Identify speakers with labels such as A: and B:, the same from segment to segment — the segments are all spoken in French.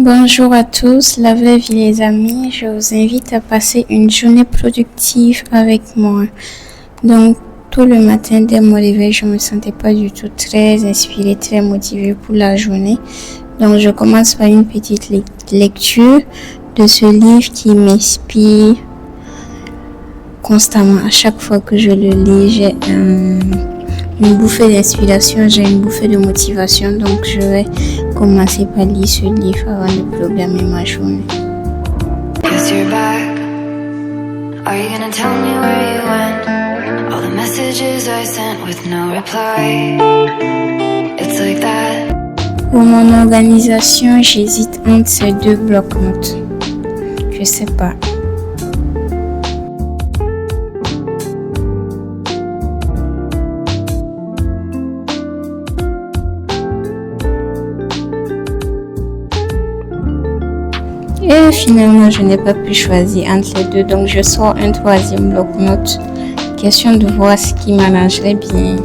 A: Bonjour à tous, la vraie vie les amis, je vous invite à passer une journée productive avec moi. Donc tout le matin dès mon réveil, je me sentais pas du tout très inspirée, très motivée pour la journée. Donc je commence par une petite lecture de ce livre qui m'inspire constamment. À chaque fois que je le lis, j'ai une bouffée d'inspiration, j'ai une bouffée de motivation. Donc je vais commencer par lire ce livre avant de programmer ma journée.
B: Guess you're back. Are you gonna tell me where you went? All the messages I sent with no reply. It's like that.
A: Pour mon organisation, j'hésite entre ces deux blocs-notes. Je sais pas. Et finalement, je n'ai pas pu choisir entre les deux, donc je sors un troisième bloc-notes. Question de voir ce qui m'arrangerait bien.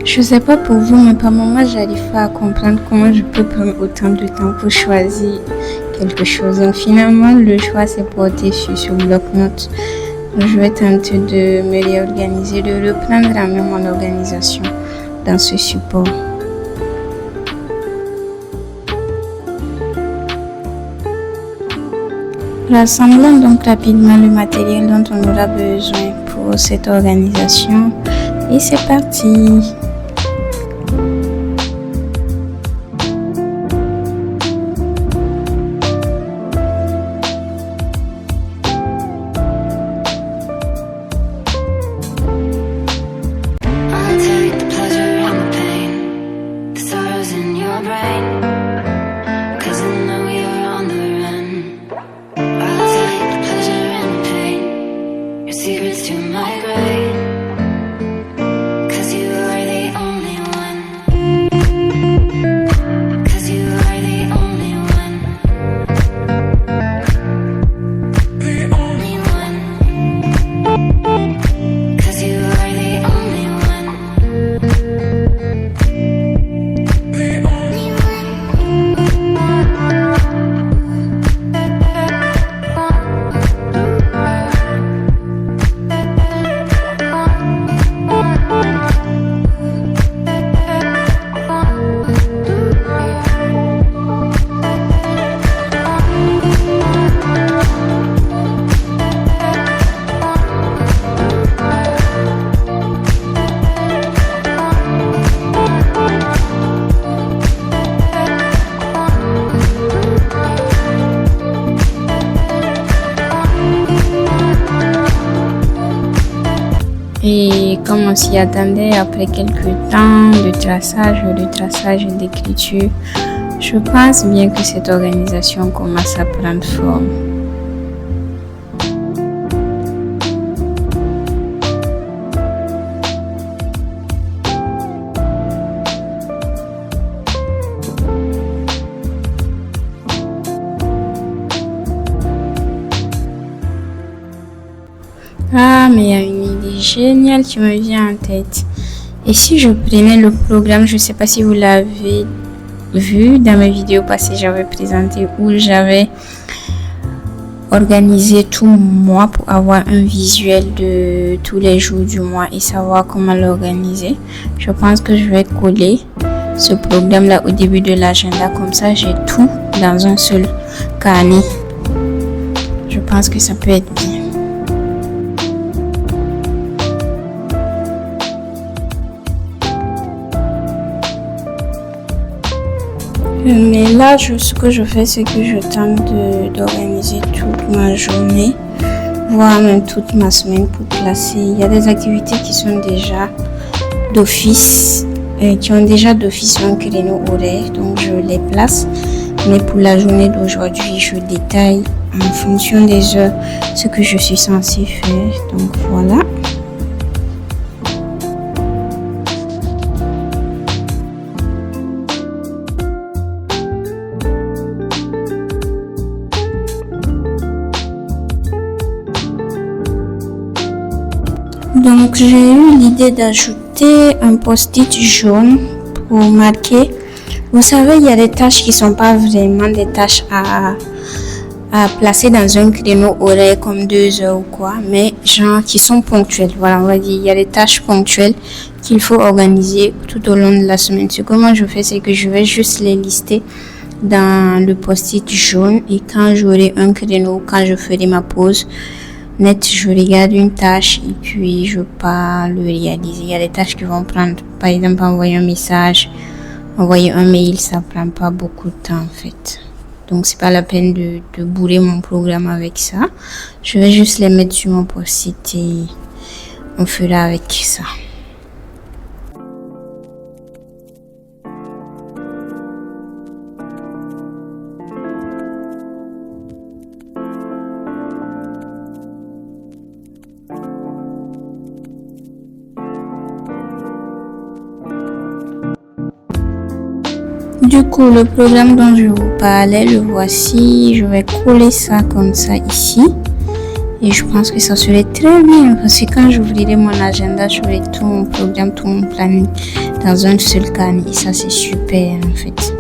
A: Je sais pas pour vous, mais par moment, j'arrive pas à comprendre comment je peux prendre autant de temps pour choisir quelque chose. Donc finalement, le choix s'est porté sur ce bloc-notes. Donc, je vais tenter de me réorganiser, de reprendre en main mon organisation dans ce support. Rassemblons donc rapidement le matériel dont on aura besoin pour cette organisation. Et c'est parti! Et comme on s'y attendait, après quelques temps de traçage et d'écriture, je pense bien que cette organisation commence à prendre forme. Ah, mais il y a une idée géniale qui me vient en tête. Et si je prenais le programme, je ne sais pas si vous l'avez vu dans mes vidéos passées, j'avais présenté où j'avais organisé tout mon mois pour avoir un visuel de tous les jours du mois et savoir comment l'organiser. Je pense que je vais coller ce programme-là au début de l'agenda, comme ça j'ai tout dans un seul carnet. Je pense que ça peut être bien. Mais là, ce que je fais, c'est que je tente d'organiser toute ma journée, voire même toute ma semaine pour classer. Il y a des activités qui sont déjà d'office, qui ont déjà d'office un créneau horaire, donc je les place. Mais pour la journée d'aujourd'hui, je détaille en fonction des heures ce que je suis censée faire. Donc voilà. Donc j'ai eu l'idée d'ajouter un post-it jaune pour marquer. Vous savez, il y a des tâches qui sont pas vraiment des tâches à placer dans un créneau horaire comme 2 heures ou quoi, mais genre qui sont ponctuelles. Voilà, on va dire, il y a des tâches ponctuelles qu'il faut organiser tout au long de la semaine. Ce que moi je fais, c'est que je vais juste les lister dans le post-it jaune et quand j'aurai un créneau, quand je ferai ma pause, je regarde une tâche et puis je pars le réaliser. Il y a des tâches qui vont prendre, par exemple, envoyer un message, envoyer un mail, ça prend pas beaucoup de temps en fait. Donc c'est pas la peine de bourrer mon programme avec ça. Je vais juste les mettre sur mon post-it et on fera avec ça. Du coup, le programme dont je vous parlais, le voici. Je vais coller ça comme ça ici. Et je pense que ça serait très bien parce que quand j'ouvrirai mon agenda, j'aurai tout mon programme, tout mon planning dans un seul carnet. Et ça, c'est super en fait.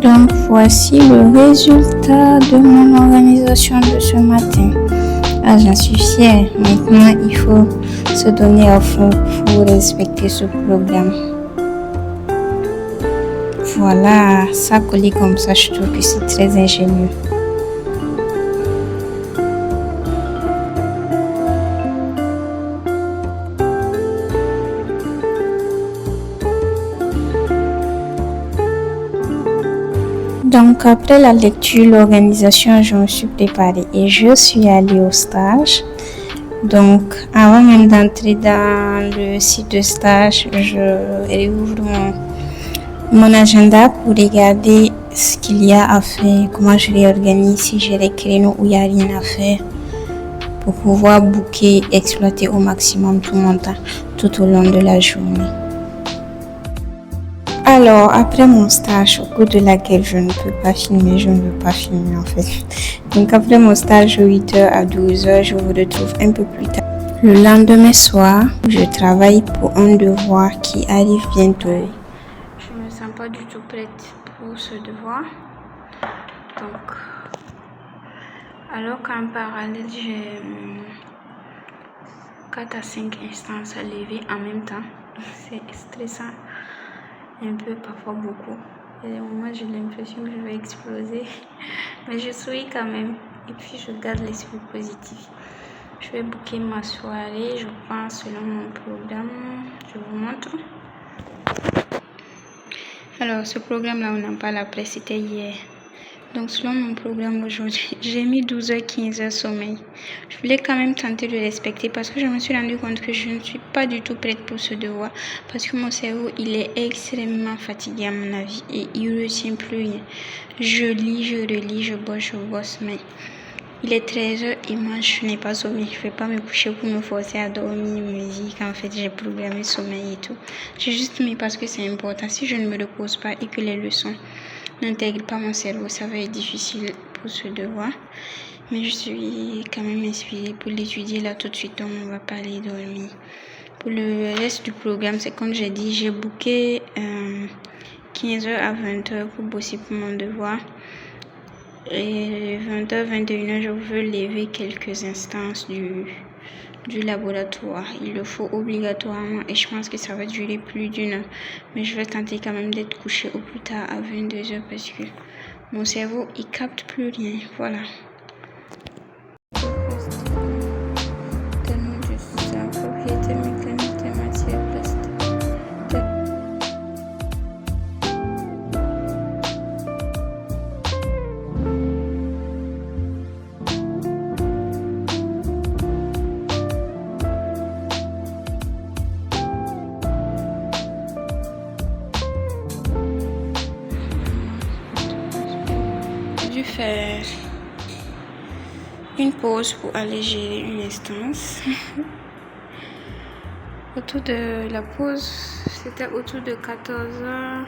A: Donc voici le résultat de mon organisation de ce matin. Ah, j'en suis fière. Maintenant, il faut se donner à fond pour respecter ce programme. Voilà, ça collé comme ça, je trouve que c'est très ingénieux. Donc après la lecture, l'organisation, je me suis préparée et je suis allée au stage. Donc avant même d'entrer dans le site de stage, je réouvre mon agenda pour regarder ce qu'il y a à faire, comment je réorganise, si j'ai des créneaux où il n'y a rien à faire pour pouvoir booker, exploiter au maximum tout mon temps tout au long de la journée. Alors, après mon stage, au cours de laquelle je ne veux pas filmer en fait. Donc, après mon stage de 8h à 12h, je vous retrouve un peu plus tard. Le lendemain soir, je travaille pour un devoir qui arrive bientôt. Je ne me sens pas du tout prête pour ce devoir. Donc, alors qu'en parallèle, j'ai 4 à 5 instances à lever en même temps. C'est stressant. Un peu, parfois beaucoup. Et des moments, j'ai l'impression que je vais exploser. Mais je souris quand même. Et puis, je garde l'esprit positif. Je vais booker ma soirée, je pense, selon mon programme. Je vous montre. Alors, ce programme-là, on n'en parle après, c'était hier. Donc, selon mon programme aujourd'hui, j'ai mis 12h-15h sommeil. Je voulais quand même tenter de respecter parce que je me suis rendu compte que je ne suis pas du tout prête pour ce devoir. Parce que mon cerveau, il est extrêmement fatigué à mon avis et il ne retient plus rien. Je lis, je relis, je bosse, mais il est 13h et moi, je n'ai pas sommeil. Je ne vais pas me coucher pour me forcer à dormir, me dire qu'en fait, j'ai programmé sommeil et tout. J'ai juste mis parce que c'est important. Si je ne me repose pas et que les leçons n'intègre pas mon cerveau, ça va être difficile pour ce devoir, mais je suis quand même inspirée pour l'étudier là tout de suite, donc on va pas aller dormir. Pour le reste du programme, c'est comme j'ai dit, j'ai booké 15h à 20h pour bosser pour mon devoir et 20h, 21h, je veux lever quelques instances du laboratoire. Il le faut obligatoirement et je pense que ça va durer plus d'1 heure. Mais je vais tenter quand même d'être couchée au plus tard à 22h parce que mon cerveau, il capte plus rien. Voilà. dû faire une pause pour aller gérer une instance. Autour de la pause, c'était autour de 14h20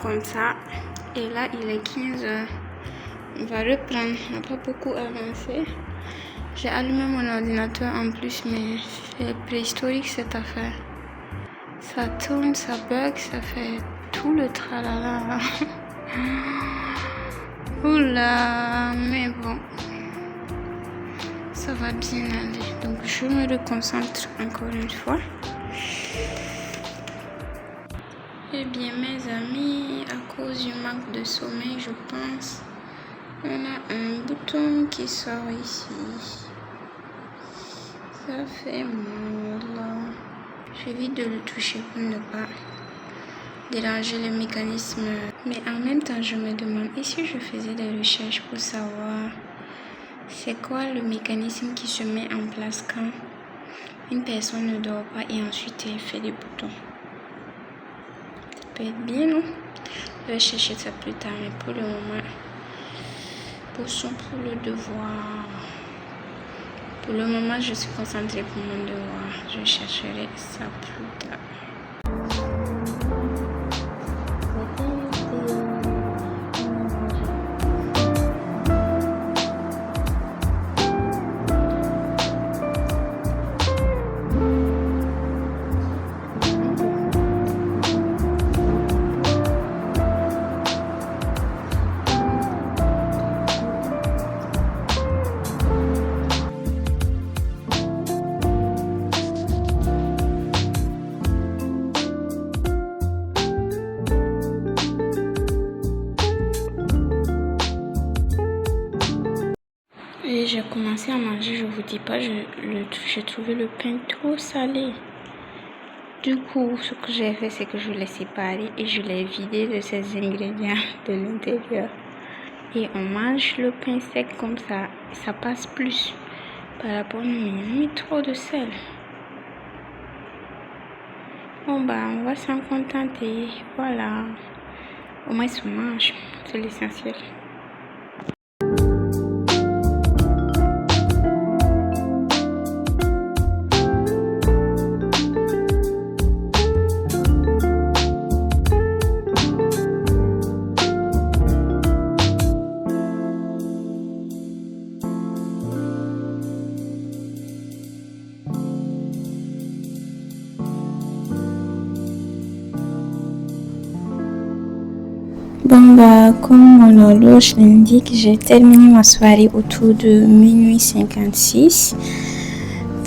A: comme ça. Et là, il est 15h. On va reprendre. On n'a pas beaucoup avancé. J'ai allumé mon ordinateur en plus, mais c'est préhistorique cette affaire. Ça tourne, ça bug, ça fait tout le tralala. Oula, mais bon, ça va bien aller. Donc je me reconcentre encore une fois. Eh bien mes amis, à cause du manque de sommeil, je pense, on a un bouton qui sort ici. Ça fait mal là. J'évite de le toucher pour ne pas déranger le mécanisme. Mais en même temps, je me demande, et si je faisais des recherches pour savoir c'est quoi le mécanisme qui se met en place quand une personne ne dort pas et ensuite elle fait des boutons. Ça peut être bien, non? Je vais chercher ça plus tard, mais pour le moment, poussons pour le devoir. Pour le moment, je suis concentrée pour mon devoir. Je chercherai ça plus tard. Et j'ai commencé à manger, je vous dis pas, j'ai trouvé le pain trop salé. Du coup, ce que j'ai fait, c'est que je l'ai séparé et je l'ai vidé de ses ingrédients de l'intérieur. Et on mange le pain sec comme ça passe plus par rapport à nous. On a mis trop de sel. Bon bah, on va s'en contenter, voilà. Au moins, on mange, c'est l'essentiel. Bon bah, comme mon horloge l'indique, j'ai terminé ma soirée autour de minuit 56.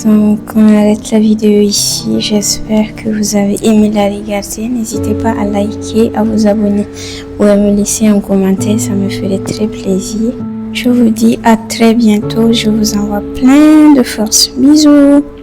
A: Donc on arrête la vidéo ici. J'espère que vous avez aimé la regarder. N'hésitez pas à liker, à vous abonner ou à me laisser un commentaire, ça me ferait très plaisir. Je vous dis à très bientôt. Je vous envoie plein de force. Bisous.